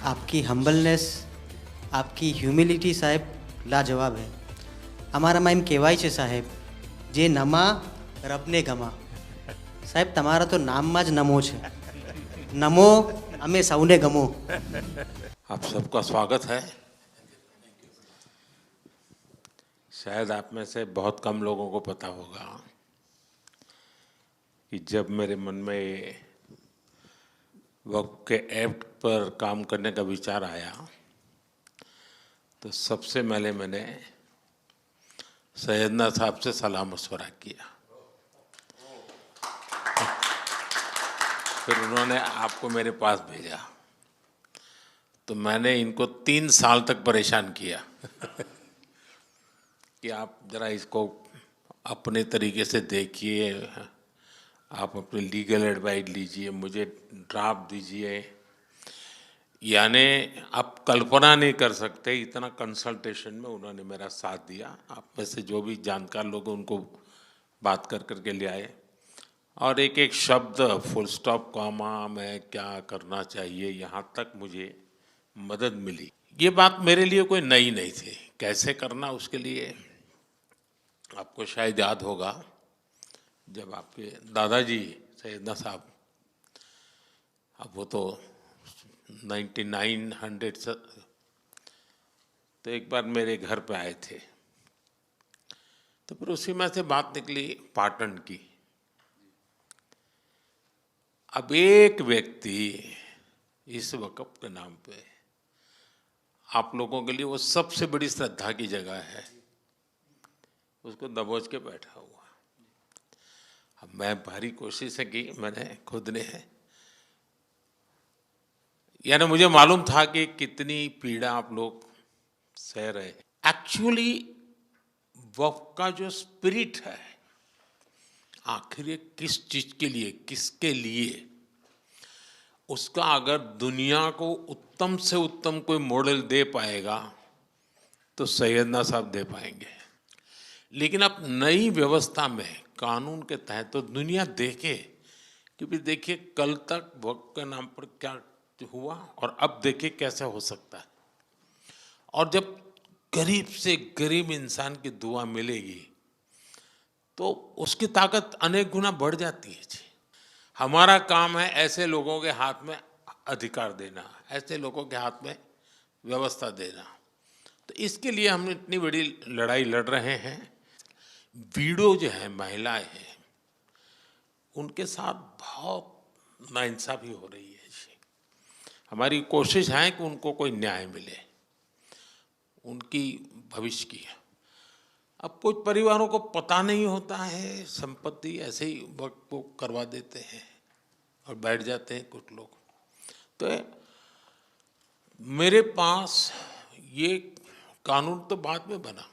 आपकी हम्बलनेस, आपकी ह्यूमिलिटी साहेब लाजवाब है. અમારામાં એમ કહેવાય છે સાહેબ, જે નમા રબને ગમા. સાહેબ તમારા તો નામમાં જ નમો છે. નમો અમે સૌને ગમો. आप सबका स्वागत है। शायद आप में से बहुत कम लोगों को पता होगा कि जब मेरे मन में वक्फ के एक्ट पर काम करने का विचार आया तो सबसे पहले मैंने सैयदना साहब से सलाह मशवरा किया। फिर उन्होंने आपको मेरे पास भेजा तो मैंने इनको 3 साल तक परेशान किया कि आप ज़रा इसको अपने तरीके से देखिए, आप अपनी लीगल एडवाइस लीजिए, मुझे ड्राफ्ट दीजिए। यानी आप कल्पना नहीं कर सकते इतना कंसल्टेशन में उन्होंने मेरा साथ दिया। आप में से जो भी जानकार लोग उनको बात कर करके ले आए और एक एक शब्द फुल स्टॉप कॉमा में क्या करना चाहिए यहाँ तक मुझे मदद मिली। ये बात मेरे लिए कोई नई नहीं थी, कैसे करना उसके लिए आपको शायद याद होगा जब आपके दादाजी सैयदना साहब, अब वो तो 1900 से तो एक बार मेरे घर पे आए थे तो फिर उसी में से बात निकली पाटन की। अब एक व्यक्ति इस वक़्फ़ के नाम पे आप लोगों के लिए वो सबसे बड़ी श्रद्धा की जगह है, उसको दबोच के बैठा हुआ। अब मैं भारी कोशिश की मैंने खुद ने, यानी मुझे मालूम था कि कितनी पीड़ा आप लोग सह रहे हैं। एक्चुअली वक्फ का जो स्पिरिट है आखिर ये किस चीज़ के लिए, किसके लिए, उसका अगर दुनिया को उत्तम से उत्तम कोई मॉडल दे पाएगा तो सैयदना साहब दे पाएंगे। लेकिन अब नई व्यवस्था में कानून के तहत तो दुनिया देखे, क्योंकि देखिए कल तक वक्फ के नाम पर क्या हुआ और अब देखिए कैसे हो सकता है। और जब गरीब से गरीब इंसान की दुआ मिलेगी तो उसकी ताकत अनेक गुना बढ़ जाती है जी। हमारा काम है ऐसे लोगों के हाथ में अधिकार देना, ऐसे लोगों के हाथ में व्यवस्था देना। तो इसके लिए हम इतनी बड़ी लड़ाई लड़ रहे हैं। वीडो जो है, महिलाएं हैं, उनके साथ बहुत नाइंसाफ़ी हो रही है जी। हमारी कोशिश है कि उनको कोई न्याय मिले, उनकी भविष्य की। अब कुछ परिवारों को पता नहीं होता है, संपत्ति ऐसे ही वक्त को करवा देते हैं और बैठ जाते हैं कुछ लोग। तो मेरे पास ये कानून तो बाद में बना,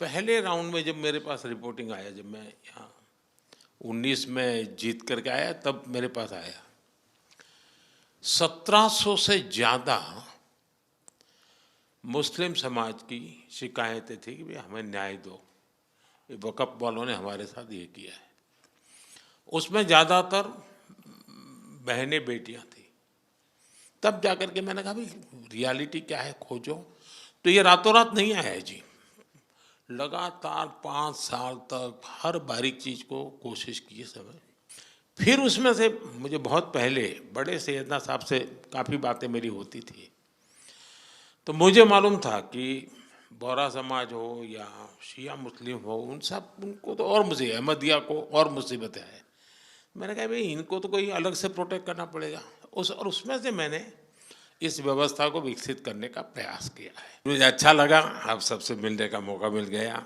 पहले राउंड में जब मेरे पास रिपोर्टिंग आया, जब मैं यहाँ 19 में जीत करके आया तब मेरे पास आया 1700 से ज़्यादा मुस्लिम समाज की शिकायतें थी कि भाई हमें न्याय दो, ये वक़्फ़ वालों ने हमारे साथ ये किया है। उसमें ज़्यादातर बहनें बेटियां थी। तब जाकर के मैंने कहा भाई रियलिटी क्या है खोजो। तो ये रातों रात नहीं आया है जी, लगातार 5 साल तक हर बारीक चीज़ को कोशिश की समय। फिर उसमें से मुझे बहुत पहले बड़े सैयदना साहब से काफ़ी बातें मेरी होती थी, तो मुझे मालूम था कि बोहरा समाज हो या शिया मुस्लिम हो, उन सब उनको तो और मुझे अहमदिया को और मुसीबत है। मैंने कहा भाई इनको तो कोई अलग से प्रोटेक्ट करना पड़ेगा। उसमें से मैंने इस व्यवस्था को विकसित करने का प्रयास किया है। मुझे अच्छा लगा, आप सबसे मिलने का मौका मिल गया।